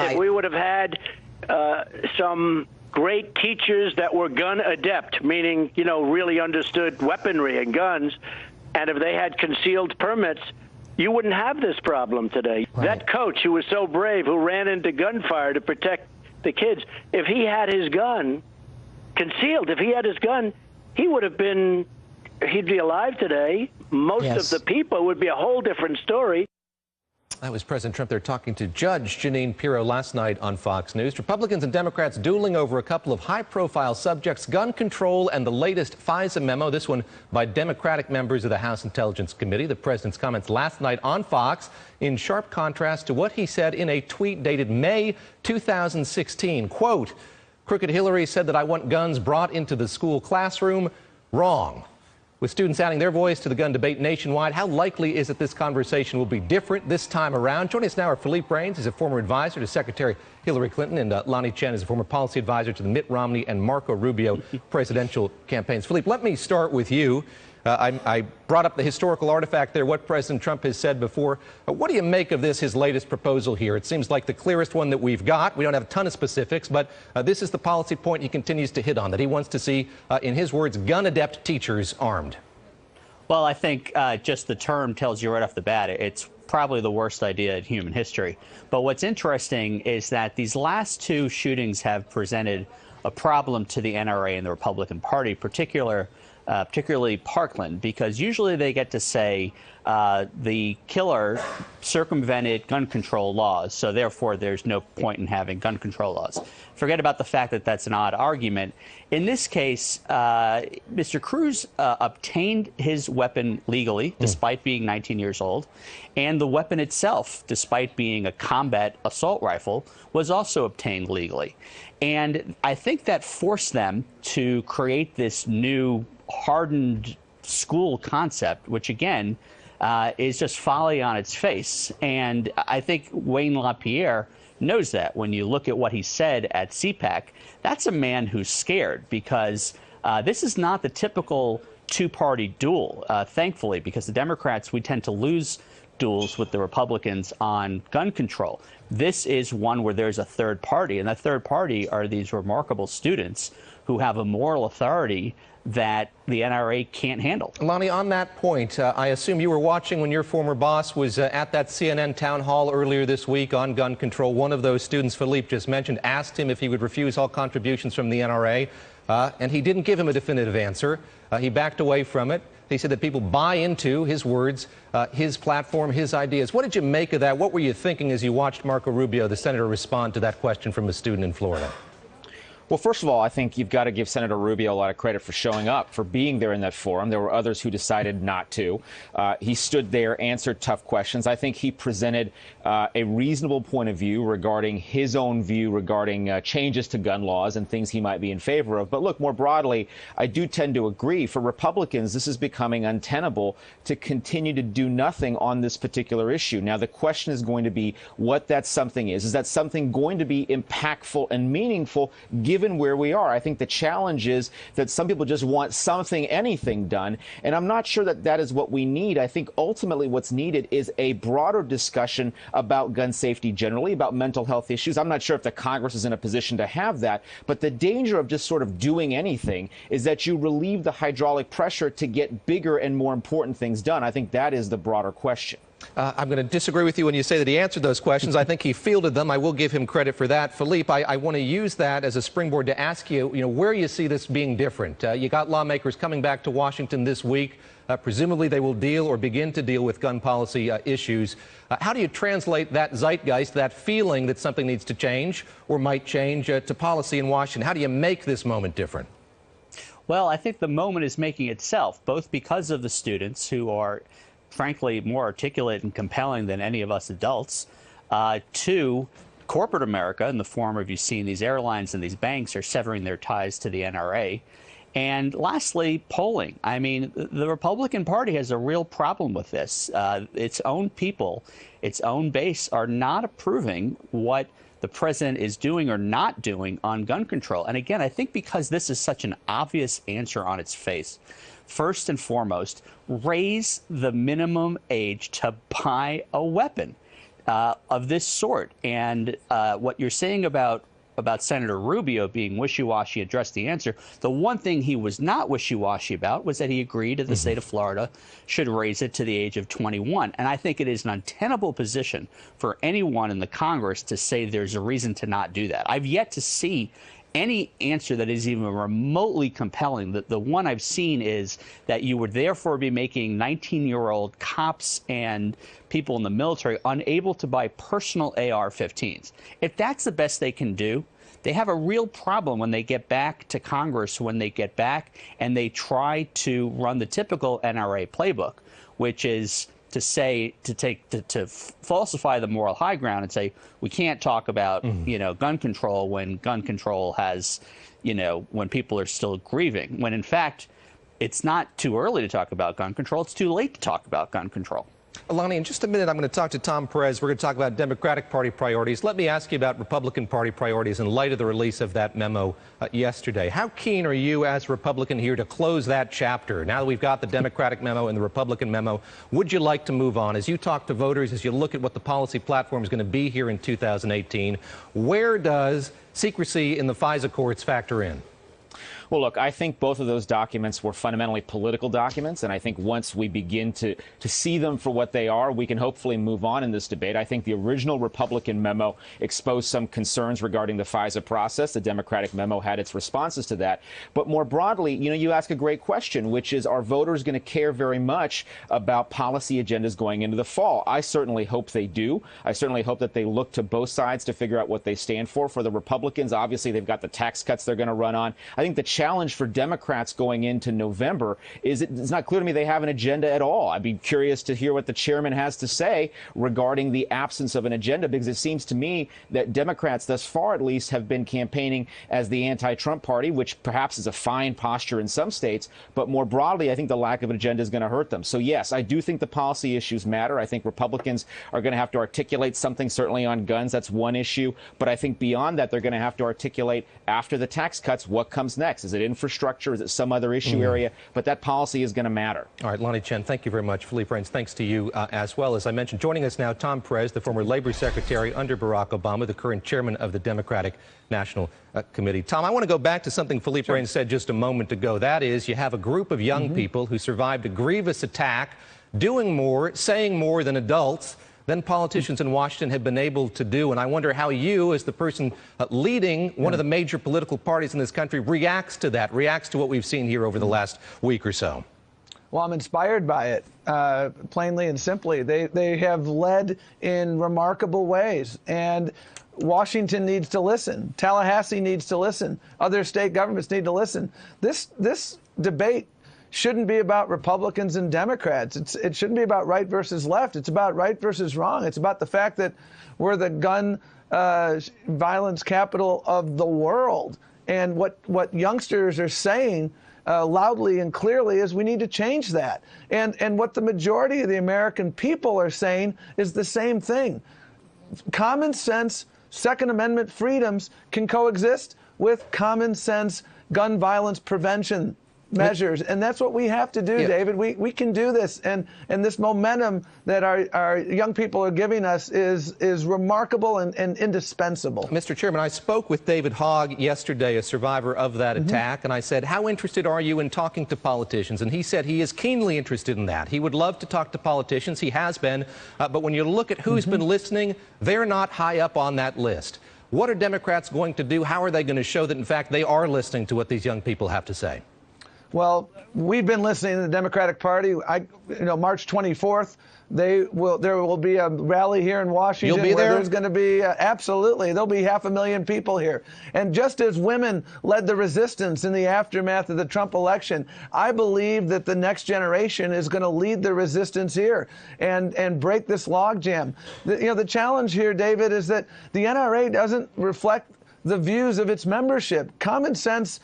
if we would have had some great teachers that were gun adept, meaning, really understood weaponry and guns, and if they had concealed permits, you wouldn't have this problem today. Right. That coach who was so brave, who ran into gunfire to protect the kids, if he had his gun concealed, he would have been, he'd be alive today. Most of the people would be a whole different story. That was President Trump there talking to Judge Jeanine Pirro last night on Fox News. Republicans and Democrats dueling over a couple of high-profile subjects, gun control and the latest FISA memo, this one by Democratic members of the House Intelligence Committee. The president's comments last night on Fox in sharp contrast to what he said in a tweet dated May 2016. Quote, "Crooked Hillary said that I want guns brought into the school classroom. Wrong." With students adding their voice to the gun debate nationwide, how likely is it this conversation will be different this time around? Joining us now are Philippe Reines, he's a former advisor to Secretary Hillary Clinton, and Lonnie Chen is a former policy advisor to the Mitt Romney and Marco Rubio presidential campaigns. Philippe, let me start with you. I brought up the historical artifact there, what President Trump has said before. What do you make of this, his latest proposal here? It seems like the clearest one that we've got. We don't have a ton of specifics, but this is the policy point he continues to hit on, that he wants to see, in his words, gun-adept teachers armed. Well, I think just the term tells you right off the bat, it's probably the worst idea in human history. But what's interesting is that these last two shootings have presented a problem to the NRA and the Republican Party, particularly Parkland, because usually they get to say the killer circumvented gun control laws, so therefore there's no point in having gun control laws. Forget about the fact that that's an odd argument. In this case, Mr. Cruz obtained his weapon legally, despite being 19 years old, and the weapon itself, despite being a combat assault rifle, was also obtained legally. And I think that forced them to create this new hardened school concept, which again is just folly on its face. And I think Wayne LaPierre knows that. When you look at what he said at CPAC, that's a man who's scared, because this is not the typical two-party duel, thankfully, because the Democrats, we tend to lose duels with the Republicans on gun control. This is one where there's a third party, and that third party are these remarkable students who have a moral authority that the NRA can't handle. Lonnie, on that point, I assume you were watching when your former boss was at that CNN town hall earlier this week on gun control. One of those students, Philippe just mentioned, asked him if he would refuse all contributions from the NRA, and he didn't give him a definitive answer. He backed away from it. He said that people buy into his words, his platform, his ideas. What did you make of that? What were you thinking as you watched Marco Rubio, the senator, respond to that question from a student in Florida? Well, first of all, I think you've got to give Senator Rubio a lot of credit for showing up, for being there in that forum. There were others who decided not to. He stood there, answered tough questions. I think he presented a reasonable point of view regarding his own view regarding changes to gun laws and things he might be in favor of. But look, more broadly, I do tend to agree. For Republicans, this is becoming untenable to continue to do nothing on this particular issue. Now, the question is going to be what that something is. Is that something going to be impactful and meaningful given where we are? I think the challenge is that some people just want something, anything done, and I'm not sure that that is what we need. I think ultimately what's needed is a broader discussion about gun safety generally, about mental health issues. I'm not sure if the Congress is in a position to have that, but the danger of just sort of doing anything is that you relieve the hydraulic pressure to get bigger and more important things done. I think that is the broader question. I'm going to disagree with you when you say that he answered those questions. I think he fielded them. I will give him credit for that. Philippe, I want to use that as a springboard to ask you, where you see this being different. You got lawmakers coming back to Washington this week. Presumably they will deal or begin to deal with gun policy issues. How do you translate that zeitgeist, that feeling that something needs to change or might change to policy in Washington? How do you make this moment different? Well, I think the moment is making itself, both because of the students who are frankly more articulate and compelling than any of us adults, to corporate America in the form of, you've seen these airlines and these banks are severing their ties to the NRA. And lastly, polling. I mean, the Republican Party has a real problem with this. Its own people, its own base are not approving what the president is doing or not doing on gun control. And again, I think because this is such an obvious answer on its face, first and foremost, raise the minimum age to buy a weapon. of this sort. And what you're saying about Senator Rubio being wishy-washy, addressed the answer. The one thing he was not wishy-washy about was that he agreed that the state of Florida should raise it to the age of 21. And I think it is an untenable position for anyone in the Congress to say there's a reason to not do that. I've yet to see any answer that is even remotely compelling. The one I've seen is that you would therefore be making 19-year-old cops and people in the military unable to buy personal AR-15s. If that's the best they can do, they have a real problem when they get back to Congress, when they get back and they try to run the typical NRA playbook, which is to say, to falsify the moral high ground and say, we can't talk about, gun control when gun control has, when people are still grieving, when in fact, it's not too early to talk about gun control. It's too late to talk about gun control. Lonnie, in just a minute, I'm going to talk to Tom Perez. We're going to talk about Democratic Party priorities. Let me ask you about Republican Party priorities in light of the release of that memo yesterday. How keen are you as a Republican here to close that chapter? Now that we've got the Democratic memo and the Republican memo, would you like to move on? As you talk to voters, as you look at what the policy platform is going to be here in 2018, where does secrecy in the FISA courts factor in? Well, look, I think both of those documents were fundamentally political documents, and I think once we begin to see them for what they are, we can hopefully move on in this debate. I think the original Republican memo exposed some concerns regarding the FISA process. The Democratic memo had its responses to that. But more broadly, you ask a great question, which is, are voters going to care very much about policy agendas going into the fall? I certainly hope they do. I certainly hope that they look to both sides to figure out what they stand for. For the Republicans, obviously, they've got the tax cuts they're going to run on. I think the challenge for Democrats going into November is it's not clear to me they have an agenda at all. I'd be curious to hear what the chairman has to say regarding the absence of an agenda, because it seems to me that Democrats, thus far at least, have been campaigning as the anti-Trump party, which perhaps is a fine posture in some states. But more broadly, I think the lack of an agenda is going to hurt them. So, yes, I do think the policy issues matter. I think Republicans are going to have to articulate something, certainly on guns. That's one issue. But I think beyond that, they're going to have to articulate, after the tax cuts, what comes next. Is it infrastructure? Is it some other issue area? But that policy is going to matter. All right, Lonnie Chen, thank you very much. Philippe Reines, thanks to you as well. As I mentioned, joining us now, Tom Perez, the former Labor Secretary under Barack Obama, the current chairman of the Democratic National Committee. Tom, I want to go back to something Philippe Reines said just a moment ago. That is, you have a group of young people who survived a grievous attack, doing more, saying more than adults than politicians in Washington have been able to do. And I wonder how you, as the person leading one of the major political parties in this country, reacts to that, reacts to what we've seen here over the last week or so. Well, I'm inspired by it, plainly and simply. They have led in remarkable ways. And Washington needs to listen. Tallahassee needs to listen. Other state governments need to listen. This debate shouldn't be about Republicans and Democrats. It shouldn't be about right versus left. It's about right versus wrong. It's about the fact that we're the gun violence capital of the world. And what youngsters are saying loudly and clearly is we need to change that. And what the majority of the American people are saying is the same thing. Common sense Second Amendment freedoms can coexist with common sense gun violence prevention measures, and that's what we have to do, David. We can do this, and this momentum that our young people are giving us is remarkable and indispensable. Mr. Chairman, I spoke with David Hogg yesterday, a survivor of that attack, and I said, how interested are you in talking to politicians? And he said he is keenly interested in that. He would love to talk to politicians. He has been, but when you look at who's been listening, they're not high up on that list. What are Democrats going to do? How are they going to show that, in fact, they are listening to what these young people have to say? Well, we've been listening to the Democratic Party. March 24th, there will be a rally here in Washington. You'll be there? There's going to be, absolutely, there'll be 500,000 people here. And just as women led the resistance in the aftermath of the Trump election, I believe that the next generation is going to lead the resistance here and break this logjam. The challenge here, David, is that the NRA doesn't reflect the views of its membership. Common sense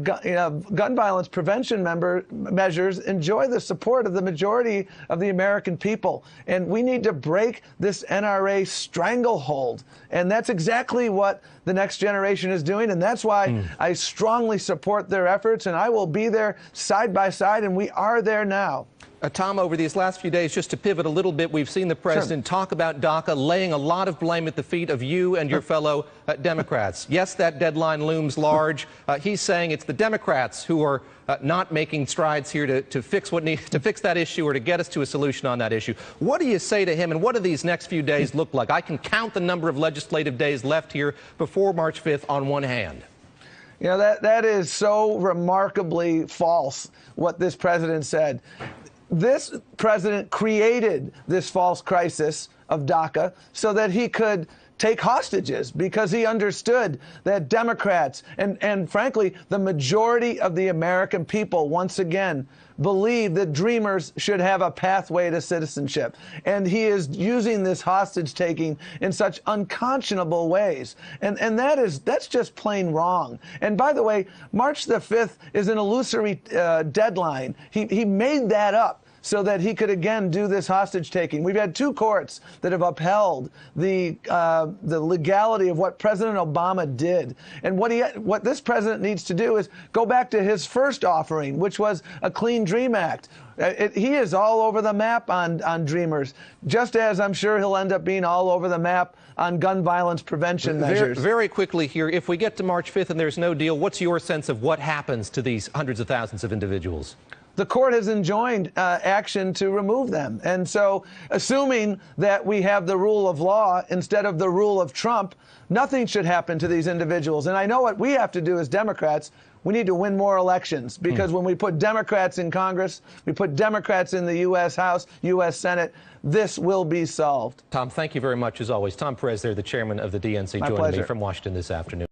gun violence prevention measures enjoy the support of the majority of the American people. And we need to break this NRA stranglehold. And that's exactly what the next generation is doing. And that's why I strongly support their efforts. And I will be there side by side. And we are there now. Tom, over these last few days, just to pivot a little bit, we've seen the president talk about DACA, laying a lot of blame at the feet of you and your fellow Democrats. Yes, that deadline looms large. He's saying it's the Democrats who are not making strides here to fix that issue or to get us to a solution on that issue. What do you say to him, and what do these next few days look like? I can count the number of legislative days left here before March 5th on one hand. You know, that is so remarkably false, what this president said. This president created this false crisis of DACA so that he could take hostages, because he understood that Democrats and frankly, the majority of the American people, once again, believe that dreamers should have a pathway to citizenship. And he is using this hostage taking in such unconscionable ways. And that's just plain wrong. And by the way, March the 5th is an illusory deadline. He made that up so that he could again do this hostage taking. We've had two courts that have upheld the legality of what President Obama did. And what this president needs to do is go back to his first offering, which was a Clean Dream Act. He is all over the map on dreamers, just as I'm sure he'll end up being all over the map on gun violence prevention measures. Very quickly here, if we get to March 5th and there's no deal, what's your sense of what happens to these hundreds of thousands of individuals? The court has enjoined action to remove them. And so, assuming that we have the rule of law instead of the rule of Trump, nothing should happen to these individuals. And I know what we have to do as Democrats. We need to win more elections, because when we put Democrats in Congress, we put Democrats in the U.S. House, U.S. Senate, this will be solved. Tom, thank you very much, as always. Tom Perez there, the chairman of the DNC, joining me from Washington this afternoon.